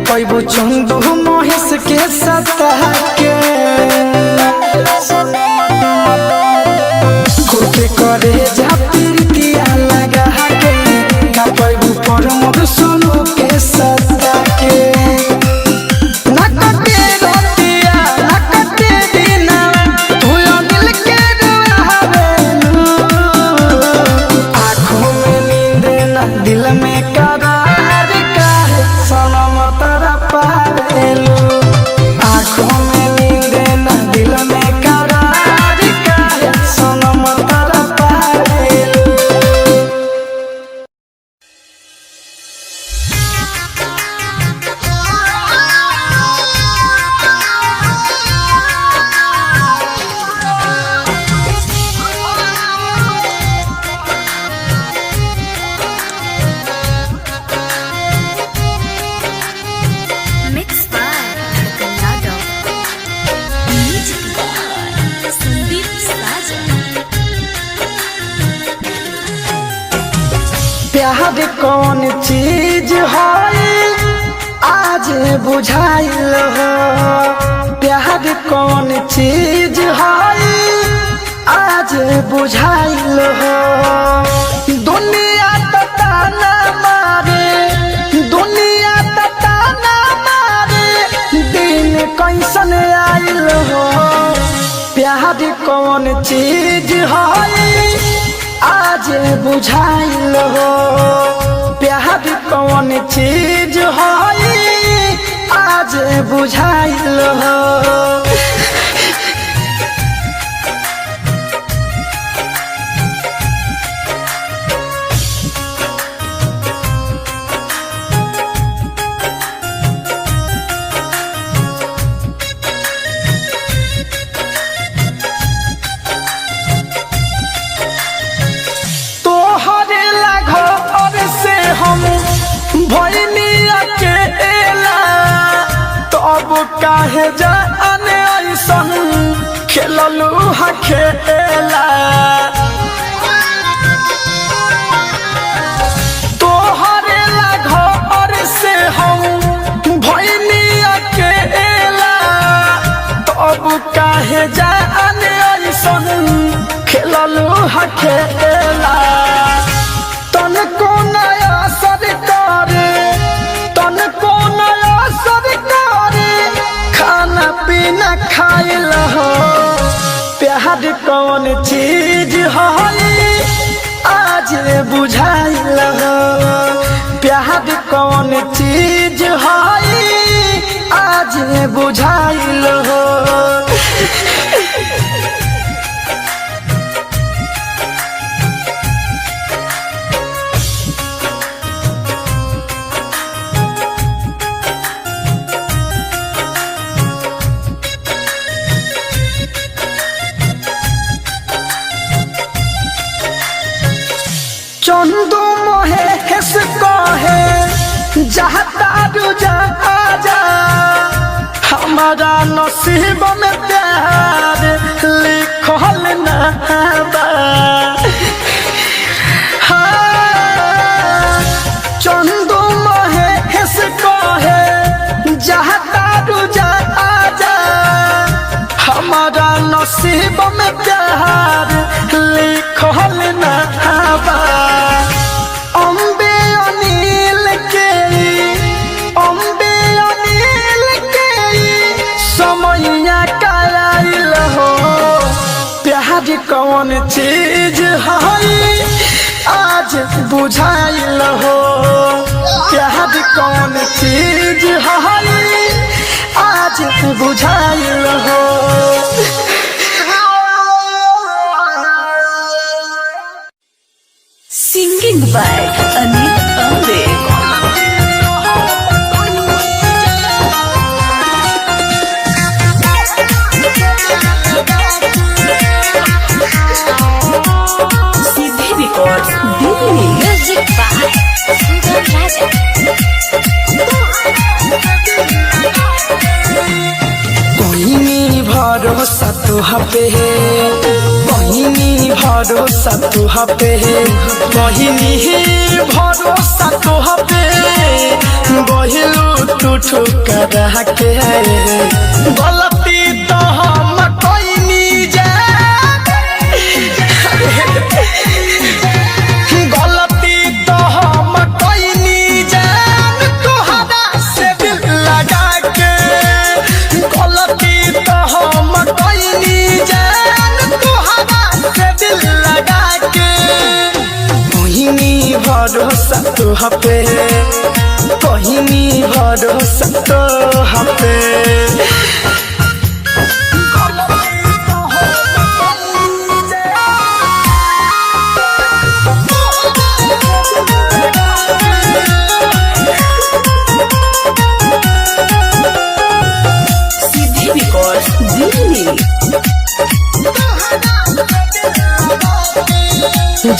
पैबू चंदू महेश के सता के खुद करे जा प्रीतिया लगा के ना पैबू पर मोर सोनू के सता के दिल में करार का सनम तेरा पावेलू आँखों में नींद ना दिल में करार का सनम तेरा पावेलू। प्यार कौन चीज है आज बुझाइल हो प्यार कौन चीज है आज बुझाइल हो दुनिया ताना मारे दुनिया ताना मारे दिन कैसन आइल हो प्यार कौन चीज है आज बुझाइल हो प्यार कौन चीज है आज बुझाइल हो। काहे जाने ऐसन खेललू हा खेला तोहरे घर से हम भइनी अकेला तब काहे जाने ऐसन खेललू हा खेला तनको नया सरकार तनको नया सरकार खाना पीना खाइल हो प्यार कौन चीज है आज बुझाइल हो प्यार कौन चीज है आज बुझाइल हो। चंदू महेश कहे जाता रुझा जा हमारा नसीब में प्यार लिखल ना बा चंदू महेश कहे जाता रुझा जा हमारा नसीब में प्यार लिखल ना बा कौन चीज है आज बुझाइल हो प्यार कौन चीज है आज बुझाइल हो। Singing by Anit Ambe music by Sugam Raja. कोई भरोसा तुहा पे बहिनी भरोसा तुहा पे बहिनी भरोसा तुहा पे बहिलू तू ठुकरा के गलती तो हम कइनी जा गलती तो हम कइनी जान तोहरा से दिल लगा के गलती तो हम कइनी जान तोहरा से दिल लगा के कोहिनी भरोसा तो हपे कोहिनी भरोसा तो हपे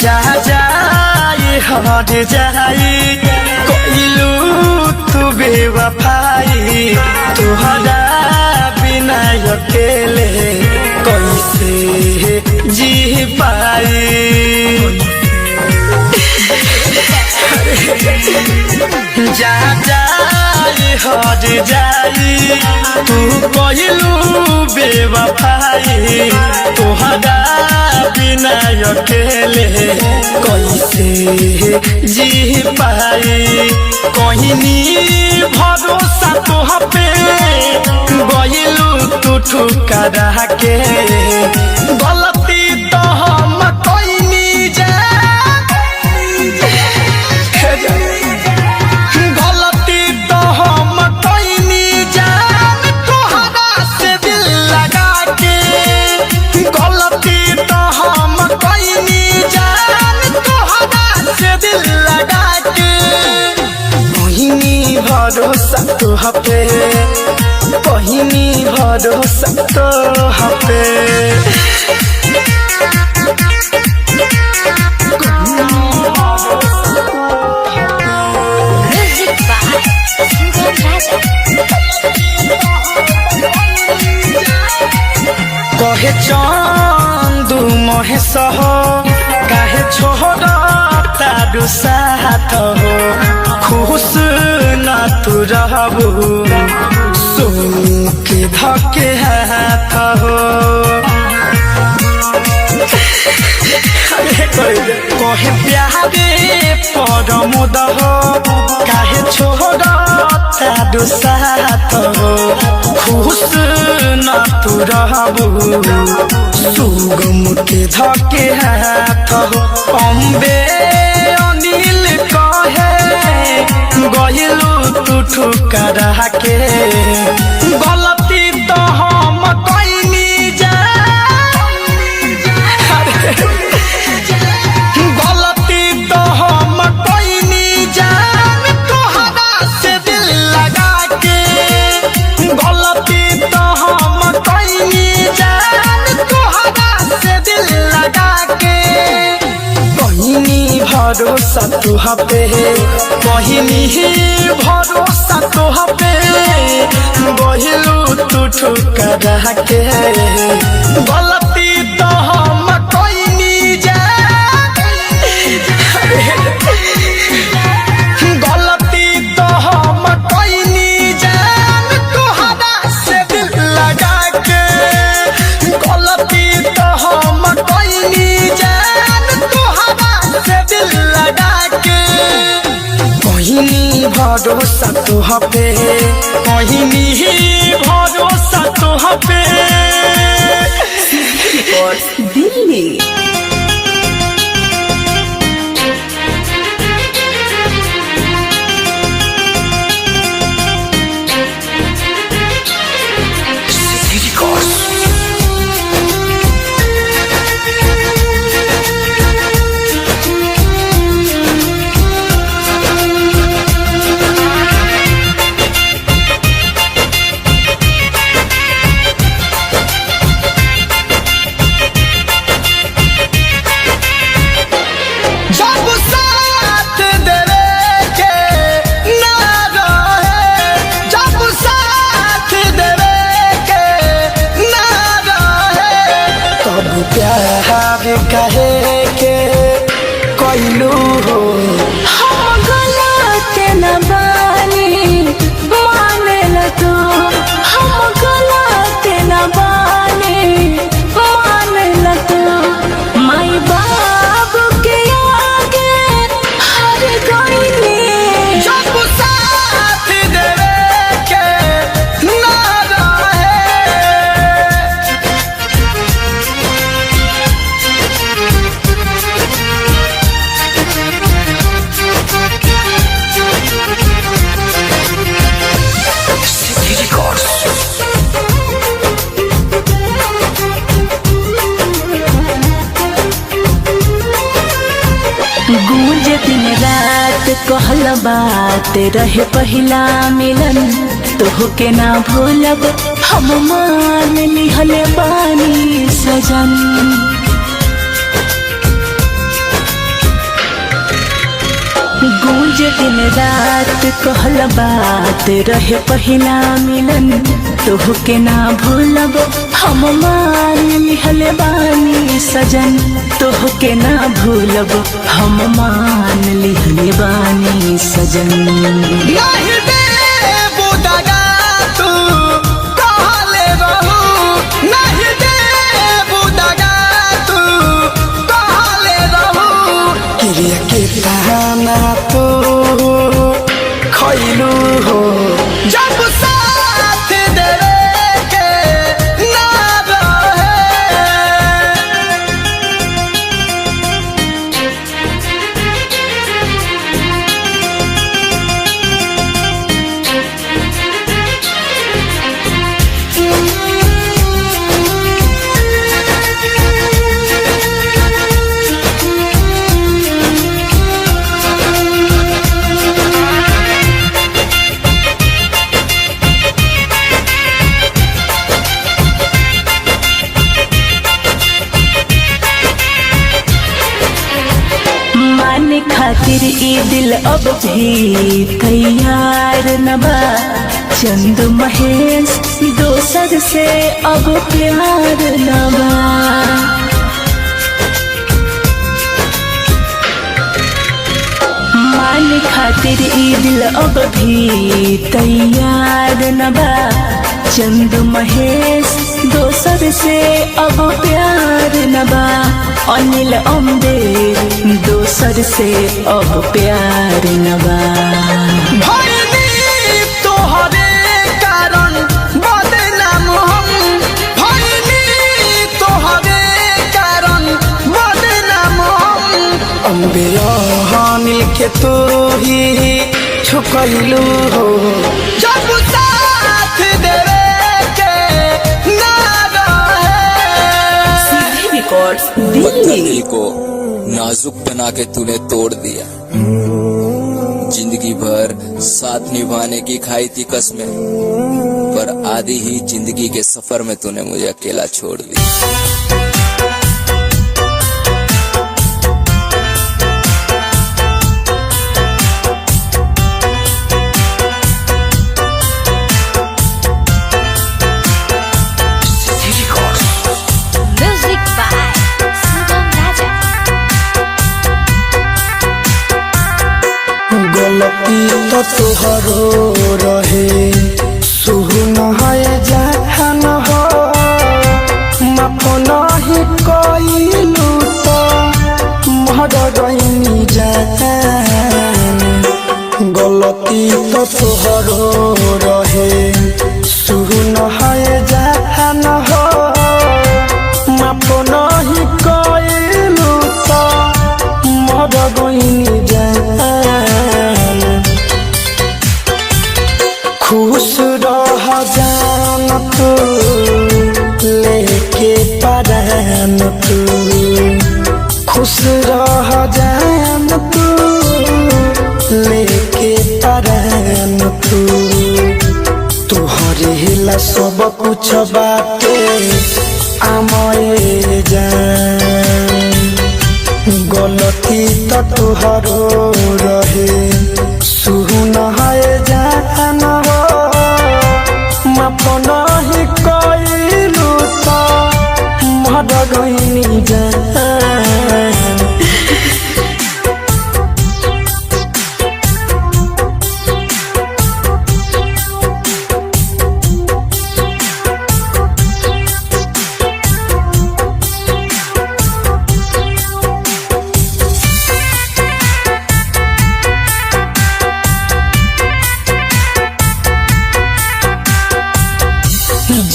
जा जाए हट जाए कोइलू तू बेवफाई तुहरा बिना अकेले कैसे जी पाई जा जाए हट जाए तू कोइलू बेवफाई तुहरा बिना अकेले कैसे जी पाई कोहिनी भरोसा तोह पे गइलू तू ठुकरा के गलती तो हम कइनी जा गलती तो हम कइनी जान तोहरा से दिल लगा के गलती तो हम कइनी जान तोहरा से दिल लगा के कोहिनी भरोसा तो हपे कोहिनी भरोसा तो हपे Music by Sugam Raja. कहे चंदू महेश हो काहे छोड़ तारू साथ हो खुश न तू रहबू सुन के धके हाथ हो कहे प्यारे परमोद हो काहे छोड़ तारू साथ हो खुश न तू रहबू सुगम के धके हाथ हो अम्बे अनिल कहे गइलू तू ठुकरा के गलती तो हम कइनी जा गलती तो हम कइनी जान तोहरा से दिल लगा के गलती तो हम कइनी जान तोहरा से दिल लगा के कोहिनी भरोसा तो हपे कोहिनी भरोसा तो हपे गइलू तू ठुकरा के गलती तो हम कइनी जा गलती तो हम कइनी जान तोहरा से दिल लगा के गलती तो हम कइनी जान तोहरा से दिल लगा के कोहिनी भरोसा तो हपे कोहिनी भरोसा तो हपे Delhi. कहे के कोइलू हो हम गलत न बानी कहल बात रहे पहिला मिलन, तोहके ना भूलब हम मान लिहल बानी सजन। गूंज दिन रात कहल बात रहे पहिला मिलन, तोहके ना भूलब हम मान लिहल बानी सजन। तोहके ना भूलब हम मान लिहल बानी सजन। नहीं देबू दगा तू कहले रहू, नहीं देबू दगा तू कहले रहू। क्रिया के बहाना तू खइलू हो, जब साथ देवे के ना रहे। माने खातिर ई दिल अब भी तैयार न बा। चंद महेश दोसर से अब प्यार न बा। माने खातिर ई दिल अब भी तैयार न बा। चंद महेश दोसर से अब प्यार न बा। अनिल अम्बेर दोसर से अब प्यार न बा। भइनी तोहरे कारण बदनाम हम, भइनी तोहरे कारण बदनाम हम। अम्बिया अनिल के तू ही छुपैलू हो, जब साथ देवे के ना रहे। दिल को नाजुक बना के तूने तोड़ दिया। जिंदगी भर साथ निभाने की खाई थी कसमें, पर आधी ही जिंदगी के सफर में तूने मुझे अकेला छोड़ दिया। Music by Sugam Raja. गलती तो तोहरो रहे, सुन है जहान हो। माफ नहीं कइलू तो मर गइनी जान। गलती तो तोहरो रहे, सुन है जहान हो। माफ नहीं कइलू तो मर गइनी जान। खुश रह जान तू लेके परान तू, खुश रह जान तू लेके परान तू। तुहरे हिला सब कुछ बाटे आमए जान। गलती तो तुहरो रहे, सुन है जान हो। माफ नहीं कइलू तो मर गइनी जान।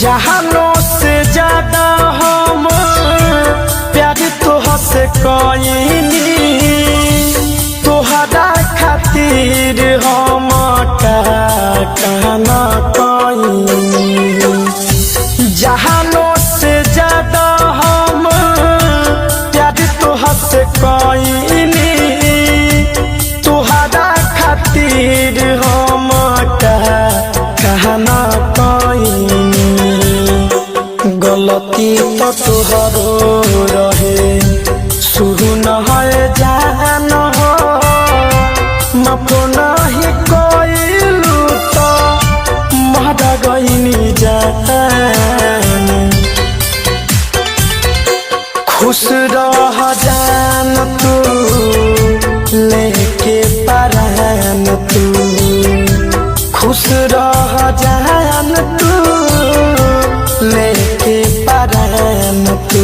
जहानों से ज्यादा हम प्यार तोहसे कइनी। तोहरा खातिर हम कहना कइनी। जहानों से ज्यादा हम प्यार तोहसे कइनी। तोहरा तोहरो रहे शुरू न है जान हो माफ नहीं कइलू तो मर गइनी जान खुश रह जान तू लेके परान तू खुश रह जान तू लेके परान तू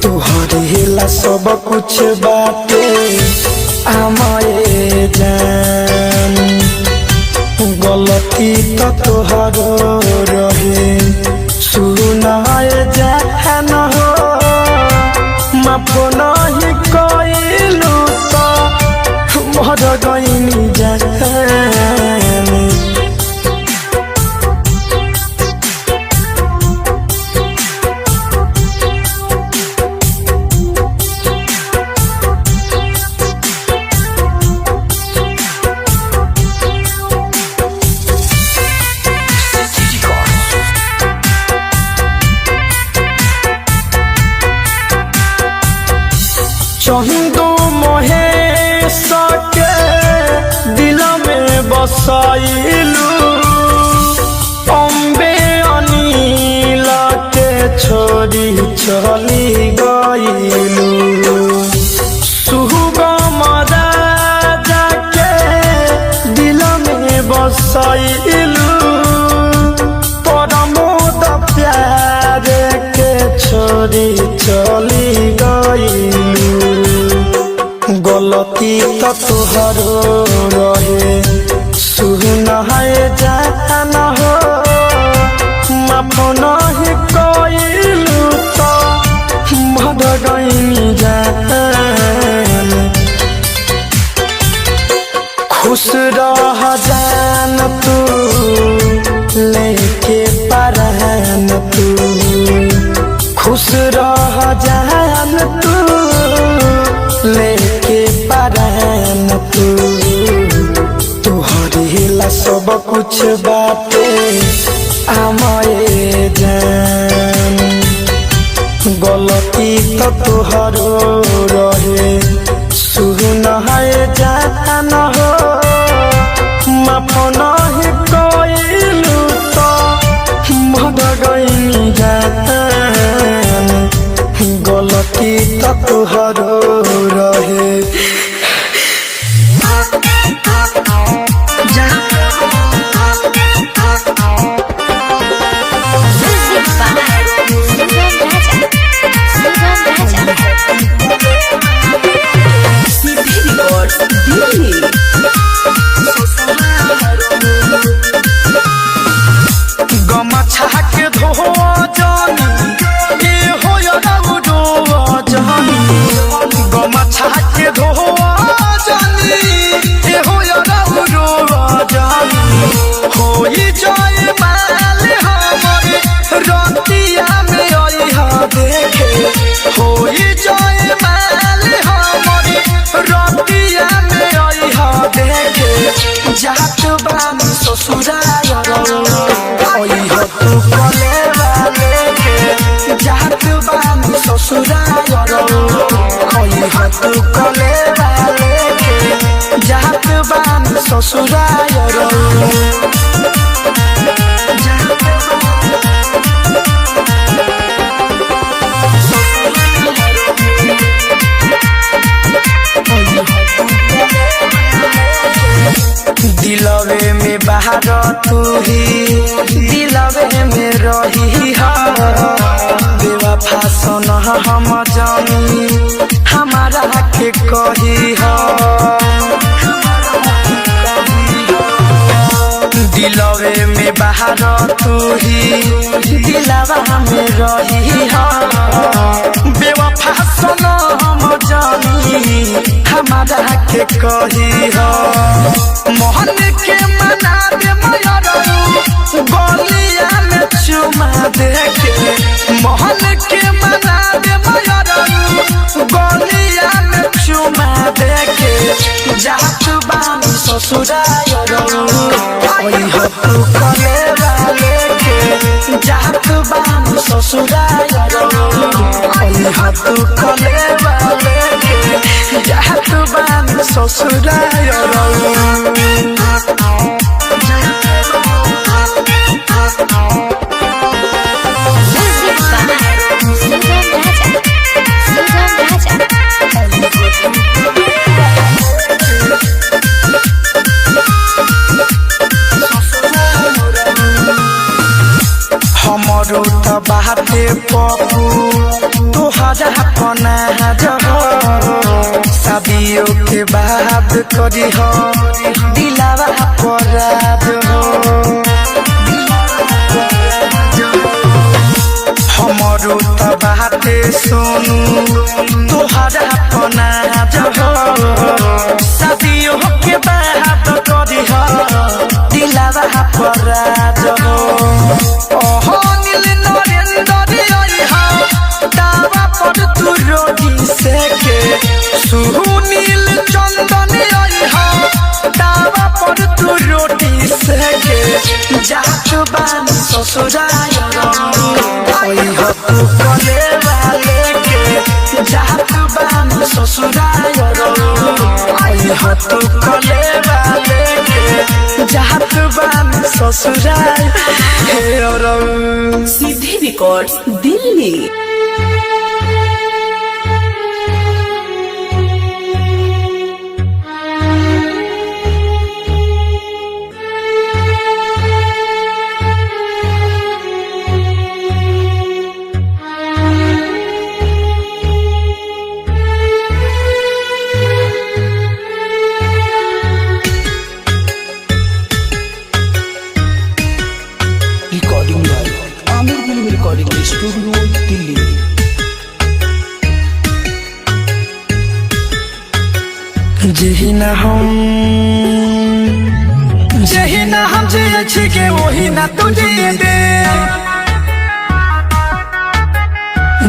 तुहरे हिला सब कुछ बाटे आमये जान गलती तो तोहरो रहे सुनाए जान हो माफ नहीं कइलू तो मर गइनी जान चंदू महेश के दिल में बसाइलू अम्बे अनिल के छोड़ी चली गइलू सुगम राजा के दिल में बसाइलू परमोद प्यार के छोड़ी चली गइलू गलती तो तोहरो रहे सुन है जान हो माफ नहीं कइलू तो मर गइनी जान खुश रह जान तू लेके परान तू खुश रह जान तू लेके परान तू तुहरे हिला सब कुछ बाटे आमये जान गलती तो तोहरो रहे सुन है जान हो माफ नहीं कइलू तो मर गइनी जान गलती तो तोहरो रहे गमछा के धोआ जानी ए हो जानी गमछा के धोआ जानी ए हो जानी होई जाए माल हमारे रतिया में आइहा देखे होई जाए माल हमारे रतिया में आइहा देखे जात बानी ससुराल आइहा तू कले वाले के जात बानी ससुराल आइहा तू कले वाले के जात बानी ससुराल दिलवे में बाहर तू ही दिलवे में रही बेवफा सन हम जानी हमारा के कही दिलवे में बाहर तू ही दिलवा में रही बेवफा सन हम जानी हमारा के कही मोहन के मना दे गलिया में चुमा दे के मोहन के मना दे गलिया में चुमा दे के जात बानी ससुराल ओई हो तू कले वाले के जात बानी ससुराल हाथ कले वाले के जात बानी ससुराल हमरो त बाटे पपू तोहरा अपना शादियों के बाद करी हो दिलावा अपराध हो हमरो त बाटे सोनू तोहरा अपना शादियों के बाद करी हो दिलावा अपराध हो सुनील चंदन दावा पर तू रोटी सेके जात बानी ससुराल तू कले वाले के जात बानी ससुराल तू कले वाले के जात बानी ससुराल सीधे records Delhi. Recording Aamir film recording studio Delhi. जही ना हम जे छी के वही ना तुझे दे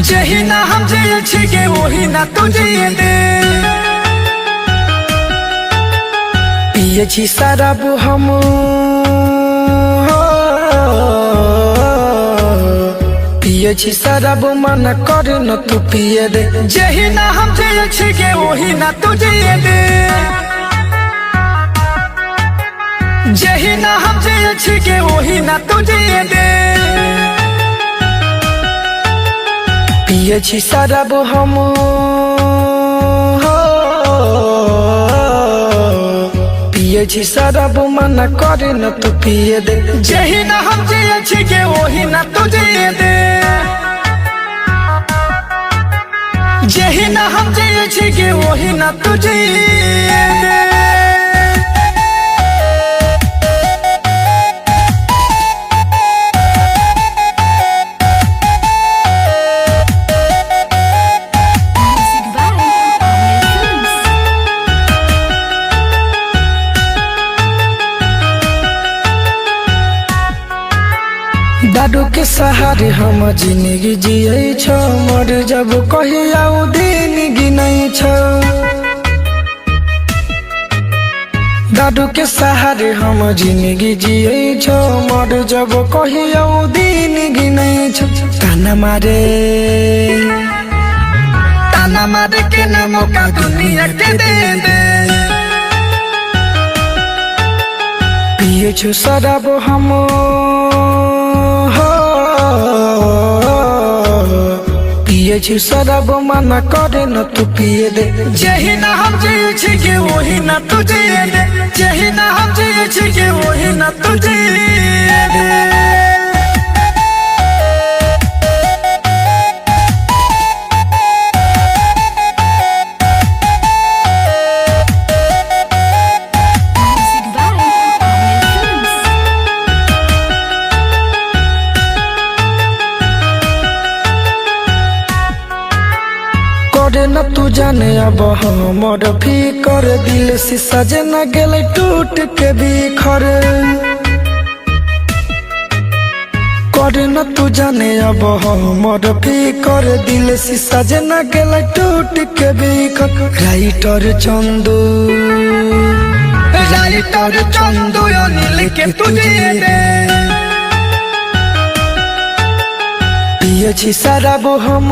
जही ना हम जे छी के वही ना तुझे दे पिए छी शराब हम पिए छी शराब मन कर न तू पिए दे जही ना हम जे छी के वही ना तुझे दे जही ना हम जे छी के वही ना तुझे दे पिए छी शराब हम पिए छी शराब मन कर न तू पिए दे जही ना हम जे छी के वही ना तुझे दे जही ना हम जे छी के वही ना तुझे दे दादू के सहारे हम जिंदगी जिये छो मर जब कहिया दिन गिनई छो दादू के सहारे हम जिंदगी जिये छो मर जब कहिया दिन गिनई छो ताना मारे के ना मौका दुनिया के दे दे पिए छो शराब हम पिए छी शराब मना करे न तू पिए दे जही ना हम जे छी के वही ना तुझे दे जही ना हम जे छी के वही ना तुझे दे न तू जाने अब हमर फिकर दिल से सजना गेल टूट के बिखर कर न तू जाने अब हमर फिकर दिल से सजना गेल टूट के बिखर राइटर चंदू अनिल के तुझे दे पिए छी शराब हम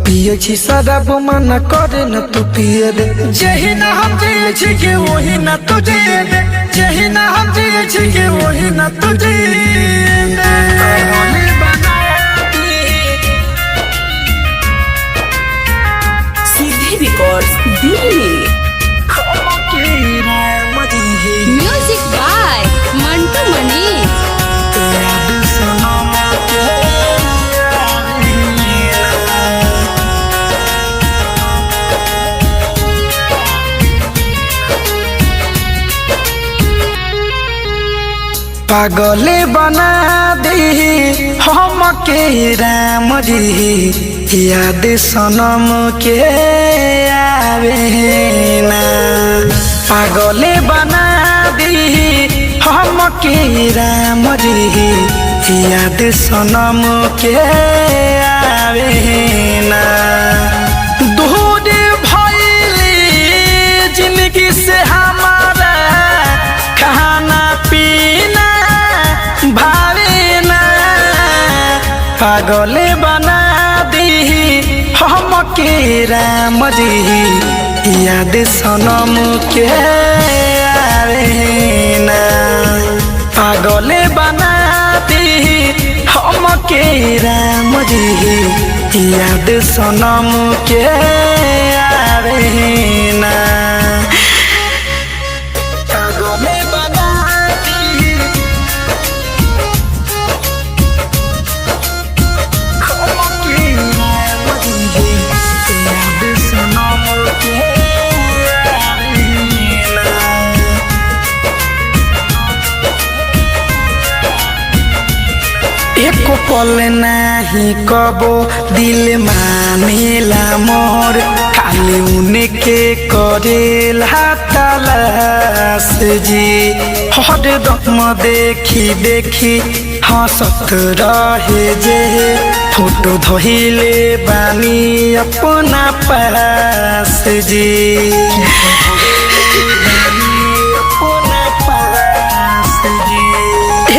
पिए छी शराब मना करे न तू पिए दे जही ना हम जिए छी के वही ना तू जिए दे जही ना हम जिए छी के वही ना तू जिए दे सीधे records Delhi. Music by Mantu Manish. पागले बना दे हम के राम जी याद सनम के आवे ना पागले बना दे हम के राम जी याद सनम के आवे ना दूर भइली जिंदगी से हमारा खाना पीना भावे ना पागले बना दी हम के राम जी याद सनम के आवे ना पागले बना दी हम के राम जी याद सनम के आवे ना पागले बना एक पल नहीं कबो दिल मानेला मोर खाली उनके करेला तलाश जी हर दम देखी देखी हंसत रहे जे फोटो धोइले बानी अपना पास जी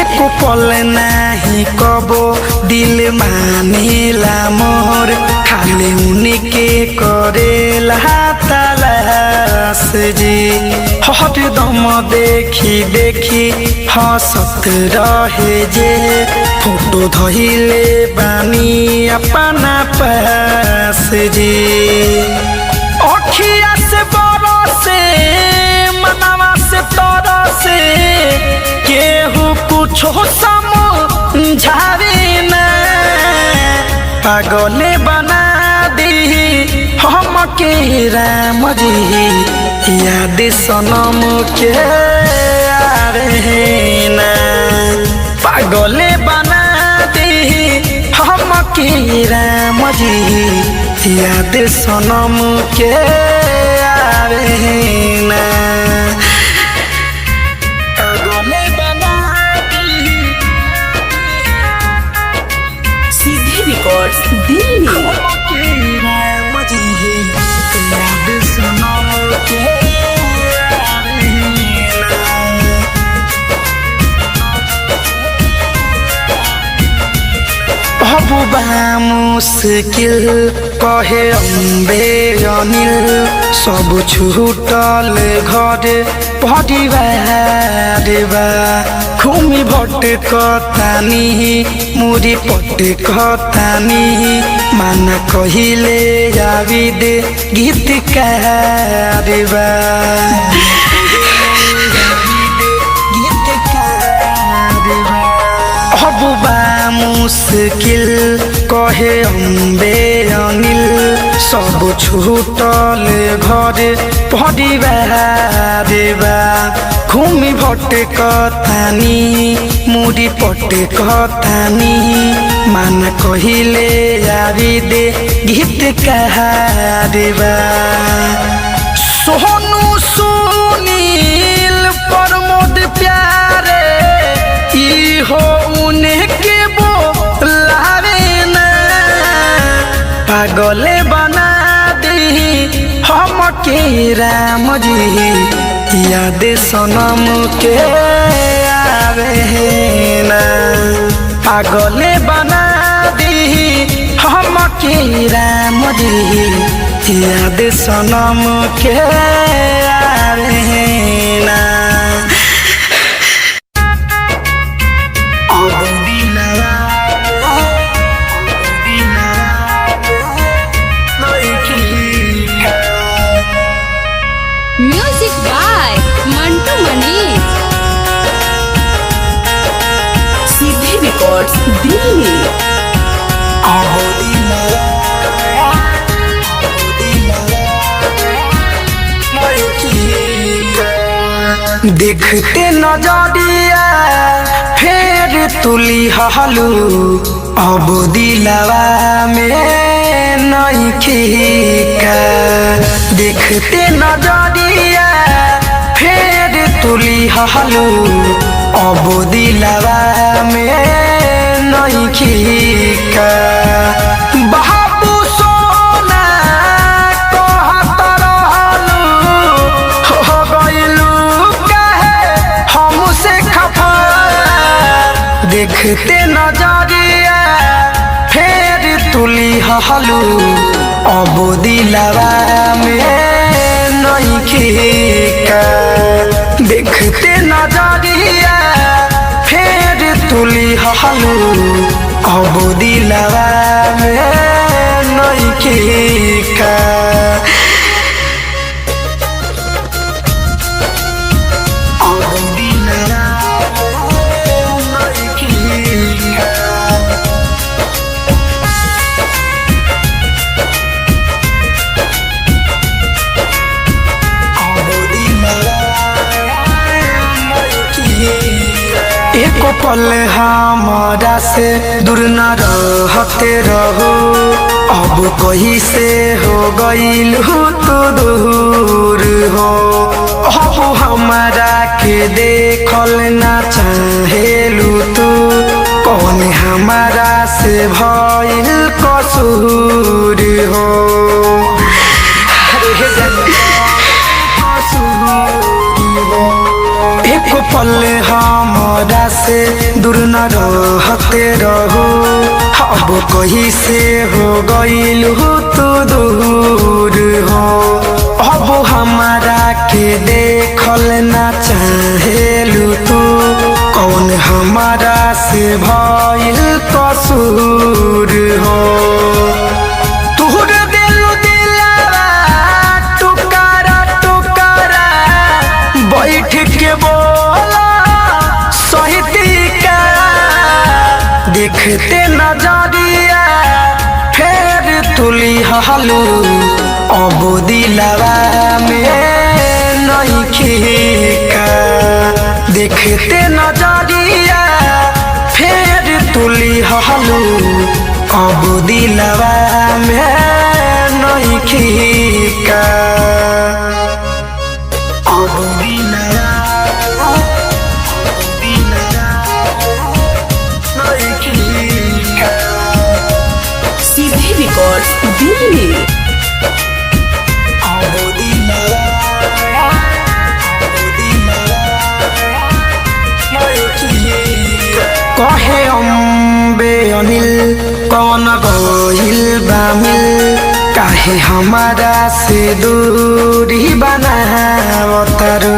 एक पल नहीं कबो दिल मानेला मोर खाली उनके करेला तलाश जी हर दम देखी देखी हंसत रहे जे फोटो धोइले बानी अपना पास जी अखिया से बरसे मनवा से तरसे केहू कुछो समझावे ना पागले बना दी हम के राम जी याद सनम के आवे ना पागले बना दी हम के राम जी याद सनम के आवे ना सीधे रिकॉर्ड्स दिल्ली। मुश्किल कहे अम्बे अनिल सब छूटल घर परिवार बा घूमी भटकतानी मुरी पटकतानी माना कहिले आवी दे गीतकार बा मुश्किल कहे अम्बे अनिल सब छूटल घर परिवार बा घूमी भटकतानी मुड़ी पटकतानी माना कहिले आवी दे गीतकार बा सोनू सुनील प्रमोद प्यारे हो उनके बोलावे ना पागले बना दी हम के राम जी याद सनम के रहना पागले बना दी हम के राम जी याद सनम के रहना म्यूजिक बाय मंटू मनीष। सीधे रिकॉर्ड्स दिल्ली। देखते नजरिया फेर तुली हलू अब दिलवा में नहीं खीका देखते नजरिया फेर तुली हलू अब दिलवा में नहीं खीका बाबू सोना कहत रहलू हो गइलू काहे हमसे खफा देखते नजरिया फेर तुली हलू अब दिलवा में नहीं खीका देखते नजरिया फेर तुली हलू अब दिलवा में नहीं खीका एको पल हमारा से दूर न रहते रहो अब कहीं से हो गईल हो तो दूर हो अब हमारा के देखल ना चाहेलू तू कौन हमारा से भइल कसूर हो एक पल हमारा से दूर न रहते रहो अब कहीं से हो गईल हो तो दूर हो अब हमारा के देखल ना चाहेलू तू कौन हमारा से भइल कसूर हो बैठ के बोला सहिती का देखते नजरिया फेर तुली हलू अब दिलवा में नहीं खीका देखते नजरिया फेर तुली हलू अब दिलवा में नहीं खीका सीधे रिकॉर्ड्स दिल्ली। कहे अम्बे अनिल कौन गइल बामिल काहे हमारा से दूरी बनावतारू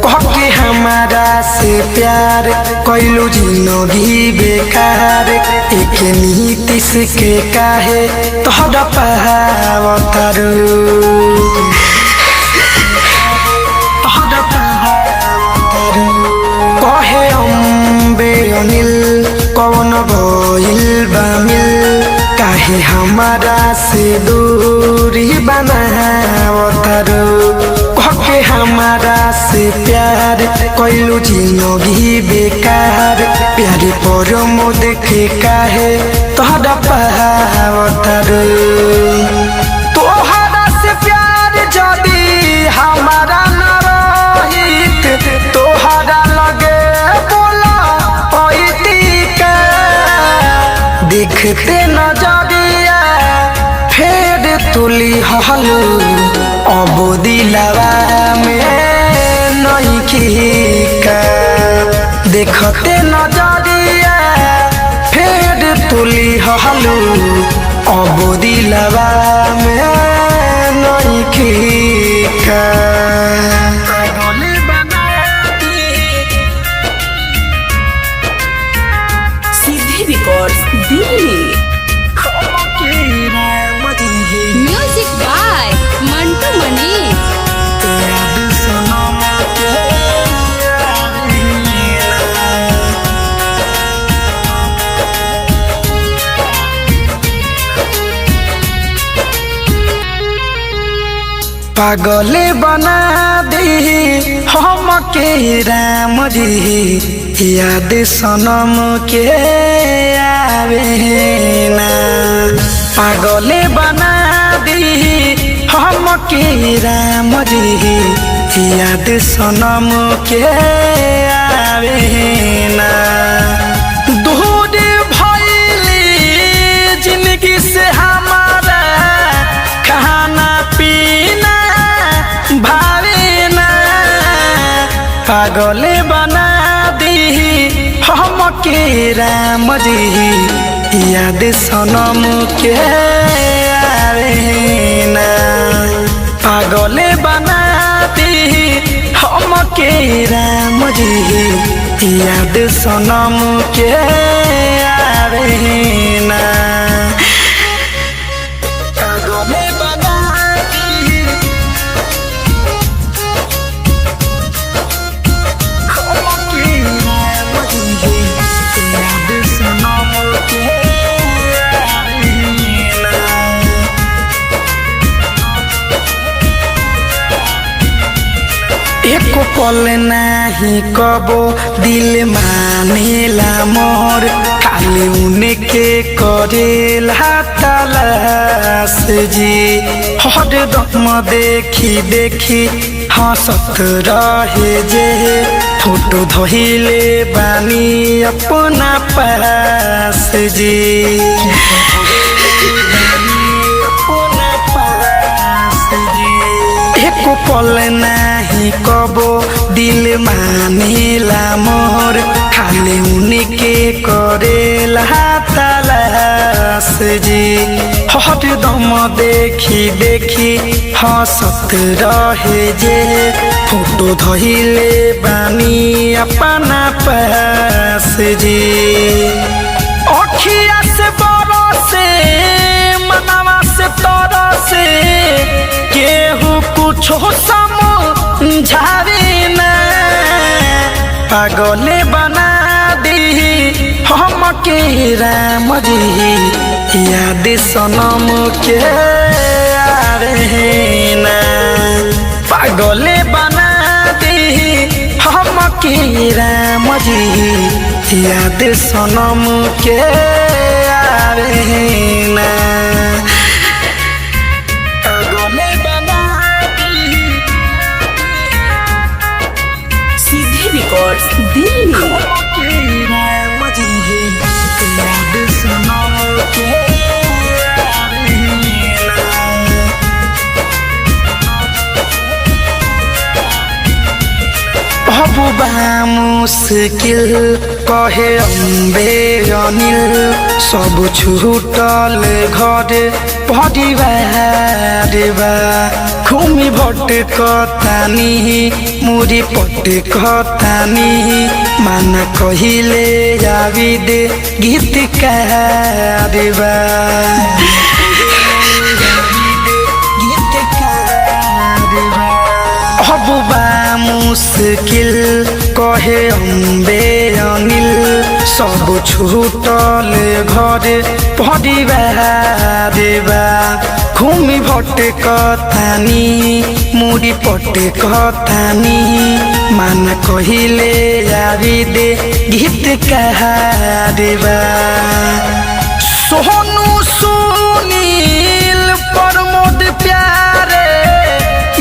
कहे हमारा से प्यार कैलू जिंदगी बेकार एक नीतिश के काहे तोहरा पावतारू कहे अम्बे अनिल कौन गइल बामिल काहे हमारा से दूरी बनावतारू कहे हमारा से प्यार कैलू जिंदगी बेकार प्यारे पर मोद के काहे तोहरा पावतारू तोहरा से प्यार जदी हमारा न रहित तोहरा लगे बोला का देखते नजरिया फेर तुली हलू अब दिलवा में नहीं खीका देखते नजरिया फेर तुली हलू अब दिलवा में नइखे का सीधे records Delhi. Music by Mantu Manish. पागले बना दी हम के राम जी याद सनम के आवे ना। पागले बना दी हम के राम जी याद सनम के आवे ना। दूर भइली जिंदगी से हमारा खाना पीना भावे ना। पागल बना दी हम के राम जी याद सनम के आवे ना। पागल बना दी हम के राम जी याद सनम के आवे ना। एको पल नाही कबो दिल मानेला मोर खाली उनके करेला तलाश जी। हर दम देखी देखी हंसत रहे जे फोटो धोइले बानी अपना पास जी। एको पल नाही कबो दिल मानेला मोर खाली उनके करेला तलाश जी। हर दम देखी देखी हंसत रहे जे फोटो धइले बानी अपना पास जी। अखिया से बरसे मनवा से तरसे केहू कुछो समझावे ना। पागले बना दी हम के राम जी याद सनम के आवे ना। पागले बना दी हम के राम जी याद सनम के आवे ना। सीधे रिकॉर्ड्स दिल्ली। बा मुश्किल कहे अम्बे अनिल सब छूटल घर परिवार बा। घूमी भटकतानी मुरी पटकतानी माना कहिले जावी दे गीतकार बा। अब बा मुश्किल कहे अम्बे अनिल सब छूटल घर परिवार बा। घूमी भटकतानी मुड़ी पटकतानी माना कहिले यारी दे गीतकार बा। सोनू सुनील प्रमोद प्यारे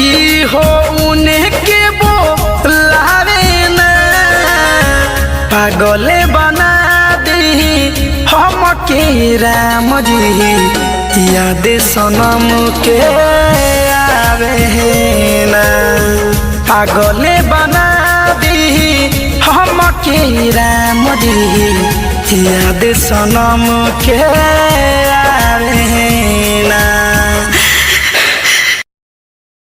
इहो उनके बोलावे ना। पागले बना दी हम के राम जी याद सनम के आवे ना। पागले बना दी हम के राम दी याद सनम के